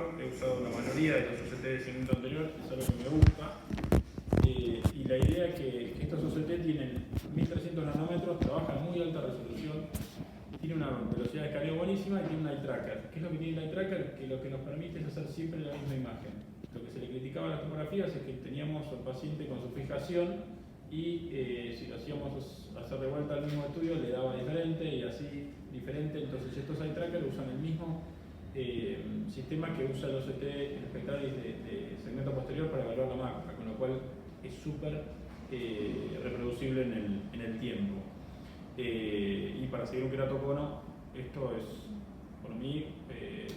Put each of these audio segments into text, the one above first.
trabajo, he usado la mayoría de los OCT de segmento anterior, es algo que me gusta. Y la idea es que estos OCT tienen 1300 nanómetros, trabajan a muy alta resolución, tiene una velocidad de escaneo buenísima y tiene un eye tracker. ¿Qué es lo que tiene el eye tracker? Que lo que nos permite es hacer siempre la misma imagen. Lo que se le criticaba a las tomografías es que teníamos al paciente con su fijación y si lo hacíamos hacer de vuelta al mismo estudio le daba diferente y así diferente. Entonces estos eye tracker usan el mismo sistema que usa el OCT, el Spectralis de segmento posterior para evaluar la macro, con lo cual es súper reproducible en el tiempo. Y para seguir un queratocono, esto es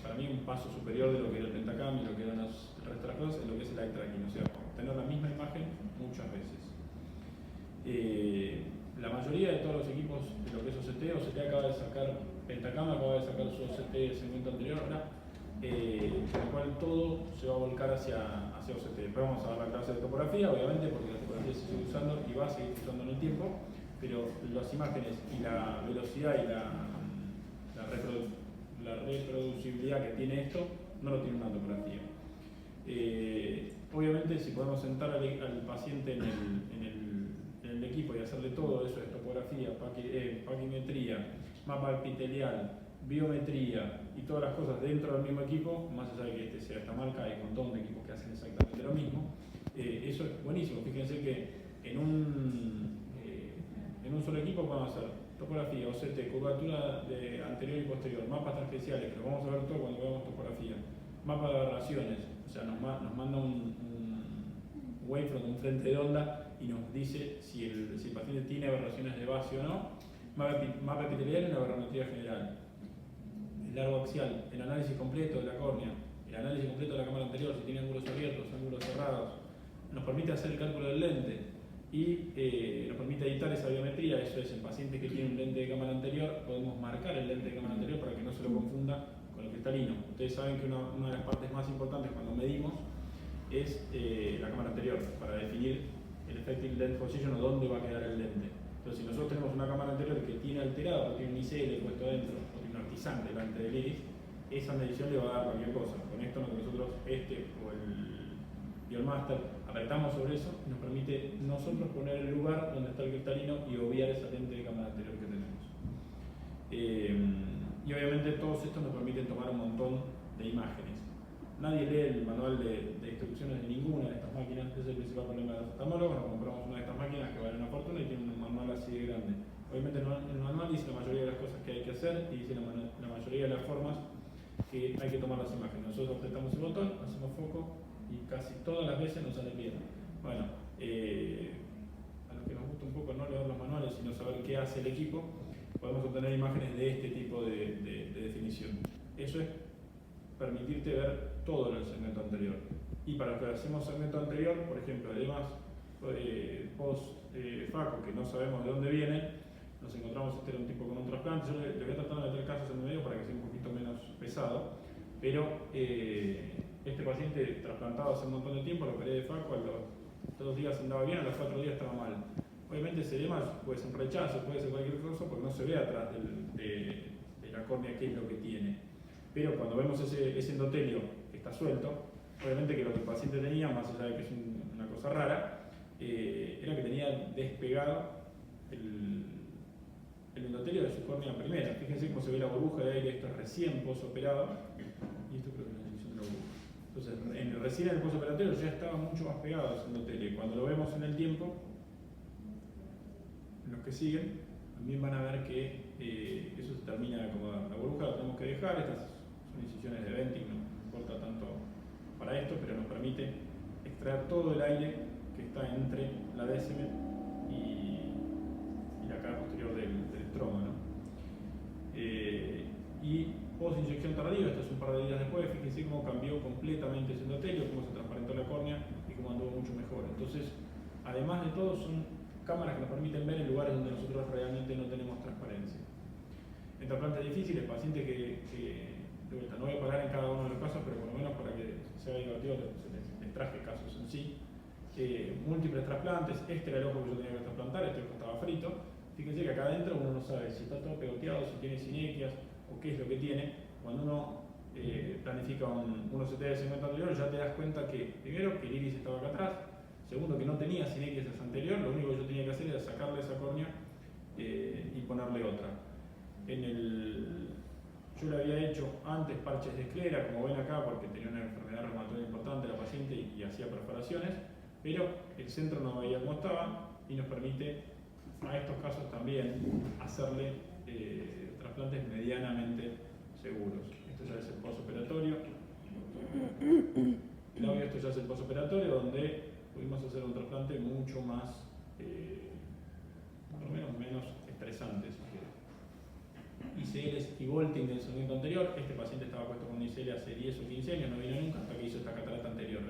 para mí un paso superior de lo que era el pentacam y lo que eran el resto de las cosas, en lo que es el eye tracking, o sea, obtener la misma imagen muchas veces. La mayoría de todos los equipos de lo que es OCT acaba de sacar, Pentacam acaba de sacar su OCT del segmento anterior ahora, con lo cual todo se va a volcar hacia OCT. Después vamos a dar la clase de topografía, obviamente, porque la topografía se sigue usando y va a seguir usando en el tiempo, pero las imágenes y la velocidad y la reproducibilidad que tiene esto no lo tiene una topografía. Obviamente, si podemos sentar al paciente en el equipo y hacerle todo eso de topografía, paquimetría, mapa epitelial, biometría y todas las cosas dentro del mismo equipo, más allá de que este sea esta marca, hay un montón de equipos que hacen exactamente lo mismo. Eso es buenísimo. Fíjense que en un solo equipo podemos hacer topografía, OCT, curvatura de anterior y posterior, mapas tangenciales, que lo vamos a ver todo cuando veamos topografía, mapa de aberraciones, o sea, nos manda un wavefront, un frente de onda, y nos dice si el paciente tiene aberraciones de base o no, mapa epitelial y una aberrometría general, el largo axial, el análisis completo de la córnea, el análisis completo de la cámara anterior, si tiene ángulos abiertos, ángulos cerrados, nos permite hacer el cálculo del lente y nos permite editar esa biometría. Eso es, en pacientes que tienen un lente de cámara anterior podemos marcar el lente de cámara anterior para que no se lo confunda con el cristalino. Ustedes saben que una de las partes más importantes cuando medimos es la cámara anterior, para definir el effective lens position o dónde va a quedar el lente. Entonces, si nosotros tenemos una cámara anterior que tiene alterado, o tiene un ICL puesto adentro, o tiene un artizante delante del iris, esa medición le va a dar cualquier cosa. Con esto nosotros, o el Biomaster, apretamos sobre eso y nos permite nosotros poner el lugar donde está el cristalino y obviar esa lente de cámara anterior que tenemos. Y obviamente todos estos nos permiten tomar un montón de imágenes. Nadie lee el manual de instrucciones de ninguna de estas máquinas. Ese es el principal problema de los oftalmólogos. Nos compramos una de estas máquinas que vale una fortuna y tiene un manual así de grande. Obviamente el manual dice la mayoría de las cosas que hay que hacer y dice la mayoría de las formas que hay que tomar las imágenes. Nosotros apretamos el botón, hacemos foco y casi todas las veces nos sale bien. Bueno, a los que nos gusta un poco no leer los manuales, sino saber qué hace el equipo, podemos obtener imágenes de este tipo de definición. Eso es permitirte ver todo en el segmento anterior. Y para los que hacemos segmento anterior, por ejemplo, además post-FACO, que no sabemos de dónde viene, nos encontramos un tipo con un trasplante. Yo le voy a tratar de meter casos en el medio para que sea un poquito menos pesado, pero este paciente trasplantado hace un montón de tiempo, lo operé de FACO, a los 2 días andaba bien, a los 4 días estaba mal. Obviamente ese edema puede ser un rechazo, puede ser cualquier cosa, porque no se ve atrás de la córnea qué es lo que tiene. Pero cuando vemos ese endotelio que está suelto, obviamente que lo que el paciente tenía, más allá de que es una cosa rara, era que tenía despegado el endotelio de su córnea primera. Fíjense cómo se ve la burbuja de aire, esto es recién posoperado, y esto creo que es la división de la burbuja. Entonces, recién en el posoperatorio ya estaba mucho más pegado ese endotelio, y cuando lo vemos en el tiempo, los que siguen, también van a ver que eso se termina de acomodar. La burbuja la tenemos que dejar, estas son incisiones de venting, no importa tanto para esto, pero nos permite extraer todo el aire que está entre la décima y la cara posterior del estroma, ¿no? Y post inyección tardiva, esto es un par de días después, fíjense cómo cambió completamente ese endotelio, cómo se transparentó la córnea y cómo anduvo mucho mejor. Entonces, además de todo, son cámaras que nos permiten ver en lugares donde nosotros realmente no tenemos transparencia. En trasplantes difíciles, pacientes que de vuelta, no voy a parar en cada uno de los casos, pero por lo menos para que sea divertido les traje casos en sí. Múltiples trasplantes, este era el ojo que yo tenía que trasplantar, este ojo estaba frito. Fíjense que acá adentro uno no sabe si está todo pegoteado, si tiene sinequias o qué es lo que tiene. Cuando uno planifica un CT de segmento anterior, ya te das cuenta que, primero, que el iris estaba acá atrás, segundo, que no tenía sinequias anterior, lo único que yo tenía que hacer era sacarle esa córnea y ponerle otra. Yo le había hecho antes parches de esclera, como ven acá, porque tenía una enfermedad reumatoide importante la paciente y hacía perforaciones, pero el centro no veía cómo estaba y nos permite a estos casos también hacerle trasplantes medianamente seguros. Esto ya es el postoperatorio. Claudio, esto ya es el postoperatorio, donde pudimos hacer un trasplante mucho más, por lo menos estresante, si quiere. ICLs y Volting del segmento anterior. Este paciente estaba puesto con un ICL hace 10 o 15 años, no vino nunca hasta que hizo esta catarata anterior.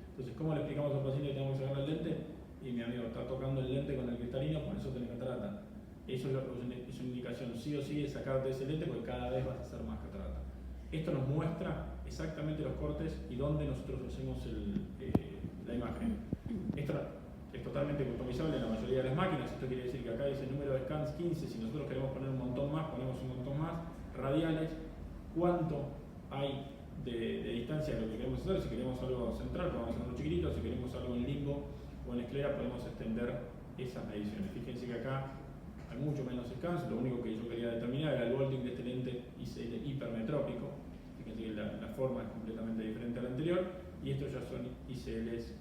Entonces, ¿cómo le explicamos al paciente que tenemos que sacar el lente? Y mi amigo está tocando el lente con el cristalino, por eso tiene catarata. Eso es una indicación sí o sí de sacarte ese lente porque cada vez vas a hacer más catarata. Esto nos muestra exactamente los cortes y dónde nosotros hacemos la imagen. Esto es totalmente customizable en la mayoría de las máquinas. Esto quiere decir que acá dice número de scans 15. Si nosotros queremos poner un montón más, ponemos un montón más. Radiales, cuánto hay de distancia de lo que queremos hacer. Si queremos algo central, podemos hacerlo chiquitito. Si queremos algo en limbo o en esclera, podemos extender esas mediciones. Fíjense que acá hay mucho menos scans. Lo único que yo quería determinar era el volting de este lente ICL hipermetrópico. Fíjense que la forma es completamente diferente a la anterior. Y estos ya son ICLs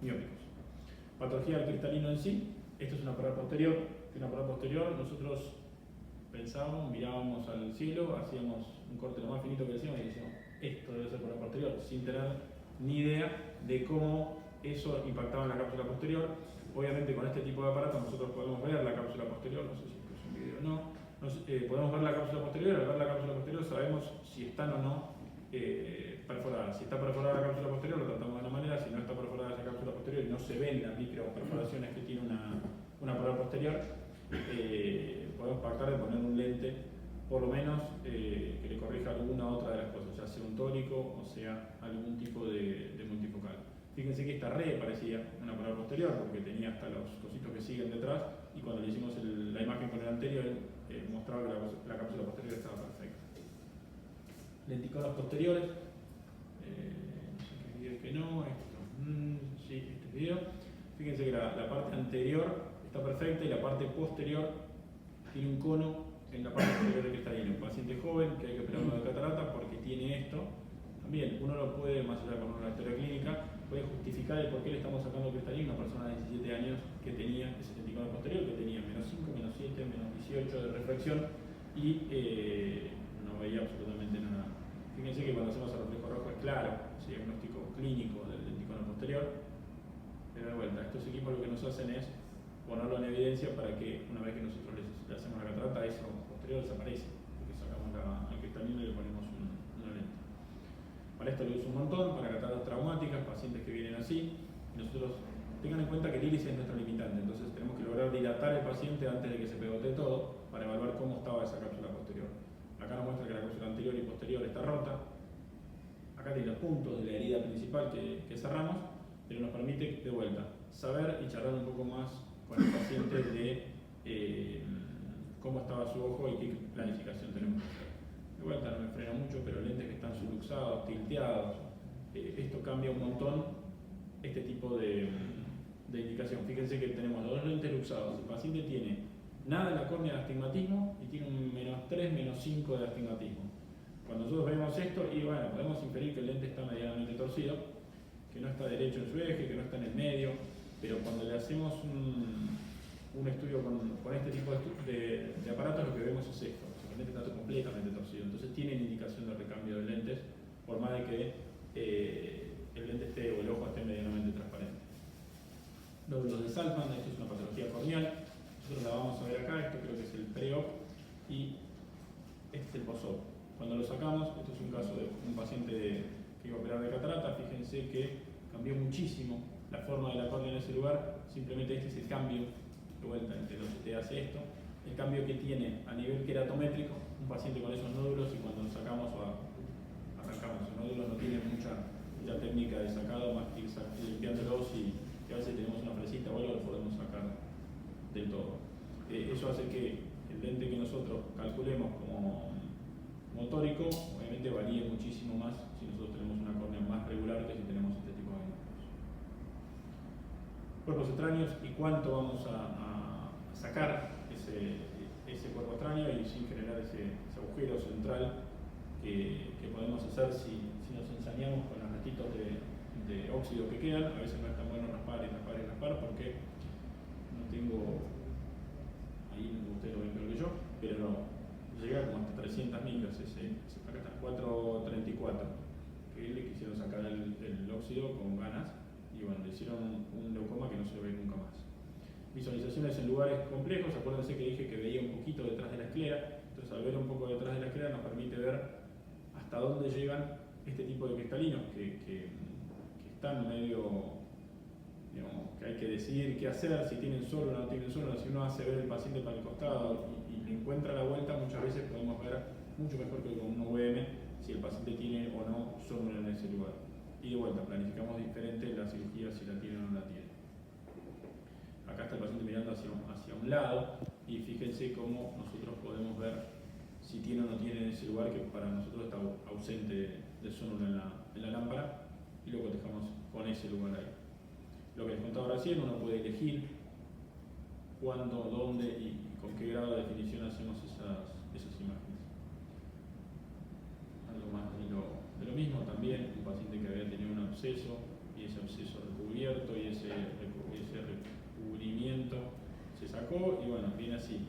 miópicos. Patología del cristalino en sí. Esto es una pared posterior. Nosotros pensábamos, mirábamos al cielo, hacíamos un corte lo más finito que decíamos y decíamos, esto debe ser pared posterior, sin tener ni idea de cómo eso impactaba en la cápsula posterior. Obviamente con este tipo de aparatos nosotros podemos ver la cápsula posterior, no sé si es un video o no. Podemos ver la cápsula posterior, al ver la cápsula posterior sabemos si están o no perforada. Si está perforada la cápsula posterior, lo tratamos de una manera. Si no está perforada esa cápsula posterior y no se ven las microperforaciones que tiene una pared posterior, podemos pactar de poner un lente, por lo menos, que le corrija alguna otra de las cosas, ya sea un tórico o sea algún tipo de multifocal. Fíjense que esta red parecía una pared posterior porque tenía hasta los cositos que siguen detrás, y cuando le hicimos la imagen con el anterior, mostraba que la cápsula posterior estaba perfecta. Lenticonos posteriores, no sé qué video que no, sí, este video. Fíjense que la parte anterior está perfecta y la parte posterior tiene un cono en la parte posterior del cristalino. Un paciente joven que hay que operarlo de catarata porque tiene esto. También uno lo puede, más allá con una historia clínica, puede justificar el por qué le estamos sacando cristalino a una persona de 17 años que tenía ese lenticono posterior, que tenía menos 5, menos 7, menos 18 de refracción y no veía absolutamente nada. Fíjense que cuando hacemos el reflejo rojo es claro, ese diagnóstico clínico del lenticono posterior. Pero de vuelta, estos equipos lo que nos hacen es ponerlo en evidencia para que una vez que nosotros le hacemos la catarata, eso posterior desaparece, porque sacamos al cristalino y le ponemos una lente. Para esto lo uso un montón, para cataratas traumáticas, pacientes que vienen así. Y nosotros tengan en cuenta que el iris es nuestro limitante, entonces tenemos que lograr dilatar el paciente antes de que se pegotee todo para evaluar cómo estaba esa cápsula posterior. Acá nos muestra que la cápsula anterior y posterior está rota. Acá tiene los puntos de la herida principal que cerramos, pero nos permite, de vuelta, saber y charlar un poco más con el paciente de cómo estaba su ojo y qué planificación tenemos que hacer. De vuelta no me frena mucho, pero lentes que están subluxados, tilteados, esto cambia un montón este tipo de indicación. Fíjense que tenemos los dos lentes luxados. El paciente tiene nada en la córnea de astigmatismo y tiene un menos 3, menos 5 de astigmatismo. Cuando nosotros vemos esto, y bueno, podemos inferir que el lente está medianamente torcido, que no está derecho en su eje, que no está en el medio, pero cuando le hacemos un estudio con este tipo de aparatos, lo que vemos es esto. El lente está completamente torcido, entonces tienen indicación de recambio de lentes, por más de que el lente esté o el ojo esté medianamente transparente. Lóbulos de Salzmann, esto es una patología corneal. Nosotros la vamos a ver acá, esto creo que es el pre-op y este es el post-op. Cuando lo sacamos, esto es un caso de un paciente que iba a operar de catarata. Fíjense que cambió muchísimo la forma de la córnea en ese lugar. Simplemente este es el cambio, de vuelta, entre lo que te hace esto, el cambio que tiene a nivel queratométrico un paciente con esos nódulos, y cuando lo sacamos o arrancamos los nódulos no tiene mucha técnica de sacado más que ir limpiándolos, y a veces tenemos una fresita o algo, lo podemos sacar del todo. Eso hace que el lente que nosotros calculemos como motórico obviamente varía muchísimo más si nosotros tenemos una córnea más regular que si tenemos este tipo de núcleos. Cuerpos extraños y cuánto vamos a sacar ese cuerpo extraño y sin generar ese agujero central que podemos hacer si nos ensañamos con los ratitos de óxido que quedan. A veces no es tan bueno raspar porque no tengo, ahí ustedes lo ven peor que yo, pero llega como hasta 300 micras, acá está 434, que le quisieron sacar el óxido con ganas y bueno, le hicieron un leucoma que no se ve nunca más. Visualizaciones en lugares complejos, acuérdense que dije que veía un poquito detrás de la esclera, entonces al ver un poco detrás de la esclera nos permite ver hasta dónde llegan este tipo de cristalinos que están medio, digamos, que hay que decidir qué hacer, si tienen solo o no tienen solo. Si uno hace ver el paciente para el costado y le encuentra la vuelta, muchas veces podemos ver mucho mejor que con un UVM si el paciente tiene o no solo en ese lugar. Y de vuelta, planificamos diferente la cirugía si la tiene o no la tiene. Acá está el paciente mirando hacia un lado y fíjense cómo nosotros podemos ver si tiene o no tiene ese lugar que para nosotros está ausente de sónulo en la lámpara y lo cotejamos con ese lugar ahí. Lo que les contaba recién, uno puede elegir cuándo, dónde y con qué grado de definición hacemos esas imágenes. Algo más de lo mismo también, un paciente que había tenido un absceso y ese absceso recubierto y ese recubrimiento se sacó y bueno, viene así.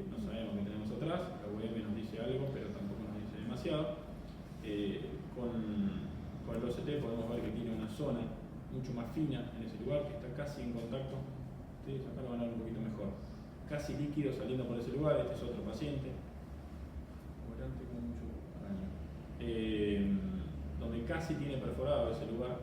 No sabemos qué tenemos atrás, la UVM nos dice algo, pero tampoco nos dice demasiado. Con el OCT podemos ver que tiene una zona mucho más fina en ese lugar, que está casi en contacto. Ustedes acá lo van a ver un poquito mejor. Casi líquido saliendo por ese lugar. Este es otro paciente. Volante con mucho daño. Donde casi tiene perforado ese lugar.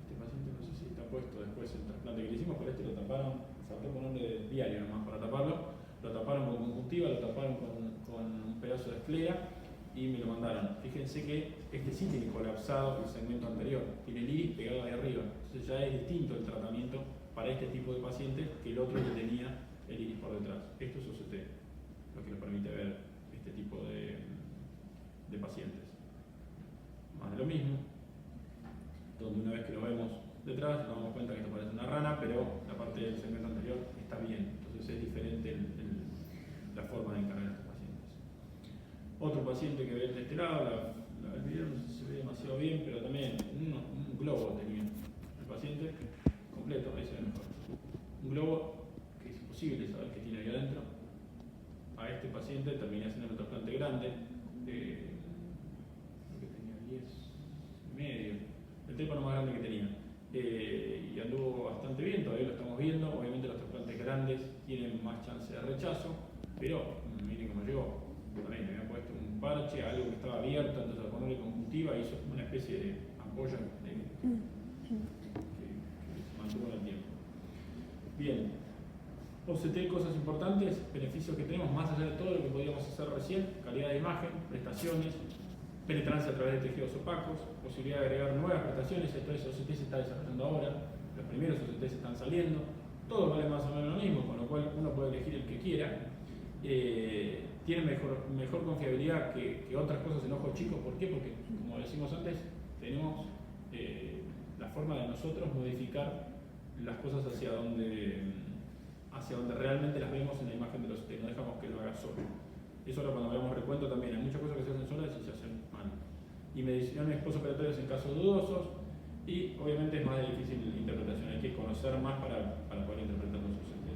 Este paciente no sé si está puesto después el trasplante que le hicimos, pero este lo taparon, faltó ponerle diario nomás para taparlo. Lo taparon con conjuntiva, lo taparon con un pedazo de esclera y me lo mandaron. Fíjense que este sí tiene colapsado el segmento anterior, tiene el iris pegado ahí arriba. Entonces ya es distinto el tratamiento para este tipo de pacientes que el otro que tenía el iris por detrás. Esto es OCT, lo que nos permite ver este tipo de pacientes. Más de lo mismo, donde una vez que lo vemos detrás nos damos cuenta que esto parece una rana, pero la parte del segmento anterior está bien. Entonces es diferente la forma de encargar a estos pacientes. Otro paciente que ve de este lado, el video no sé si se ve demasiado bien, pero también un globo tenía el paciente completo, ahí se ve mejor. Un globo que es imposible saber qué tiene ahí adentro. A este paciente terminé haciendo un trasplante grande, creo que tenía 10,5, el trépano más grande que tenía. Y anduvo bastante bien, todavía lo estamos viendo. Obviamente los trasplantes grandes tienen más chance de rechazo, pero miren cómo llegó. También le había puesto un parche, algo que estaba abierto, entonces al ponerle conjuntiva hizo una especie de ampolla que se mantuvo en el tiempo. Bien, OCT, cosas importantes, beneficios que tenemos más allá de todo lo que podíamos hacer recién: calidad de imagen, prestaciones, penetrancia a través de tejidos opacos, posibilidad de agregar nuevas prestaciones. Esto es OCT se está desarrollando ahora, los primeros OCT se están saliendo, todos valen más o menos lo mismo, con lo cual uno puede elegir el que quiera. Tiene mejor confiabilidad que otras cosas en ojos chicos. ¿Por qué? Porque, como decimos antes, tenemos la forma de nosotros modificar las cosas hacia donde realmente las vemos en la imagen de los OCT, no dejamos que lo haga solo. Eso ahora cuando veamos recuento también, hay muchas cosas que se hacen solas y se hacen mal. Y mediciones postoperatorias en casos dudosos, y obviamente es más de difícil interpretación, hay que conocer más para